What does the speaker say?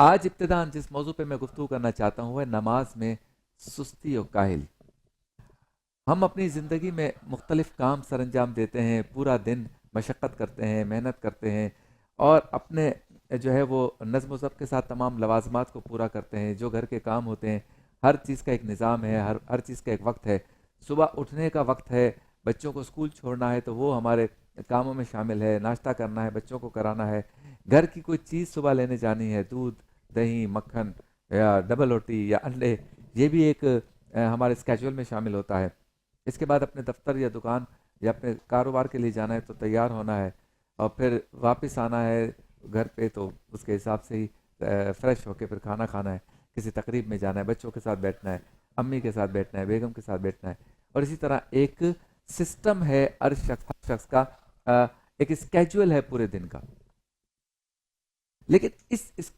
آج ابتداً جس موضوع پہ میں گفتگو کرنا چاہتا ہوں وہ ہے نماز میں سستی اور کاہلی. ہم اپنی زندگی میں مختلف کام سر انجام دیتے ہیں، پورا دن مشقت کرتے ہیں، محنت کرتے ہیں، اور اپنے جو ہے وہ نظم و ضبط کے ساتھ تمام لوازمات کو پورا کرتے ہیں. جو گھر کے کام ہوتے ہیں، ہر چیز کا ایک نظام ہے، ہر چیز کا ایک وقت ہے. صبح اٹھنے کا وقت ہے، بچوں کو اسکول چھوڑنا ہے تو وہ ہمارے کاموں میں شامل ہے. ناشتہ کرنا ہے، بچوں کو کرانا ہے، گھر کی کوئی چیز صبح لینے جانی ہے، دودھ، دہی، مکھن یا ڈبل روٹی یا انڈے، یہ بھی ایک ہمارے اسکیجول میں شامل ہوتا ہے. اس کے بعد اپنے دفتر یا دکان یا اپنے کاروبار کے لیے جانا ہے تو تیار ہونا ہے، اور پھر واپس آنا ہے گھر پہ تو اس کے حساب سے ہی فریش ہو کے پھر کھانا کھانا ہے. کسی تقریب میں جانا ہے، بچوں کے ساتھ بیٹھنا ہے، امی کے ساتھ بیٹھنا ہے، بیگم کے ساتھ بیٹھنا ہے. اور اسی طرح ایک سسٹم ہے ہر شخص کا، ایک اسکیجول ہے پورے دن کا. لیکن اس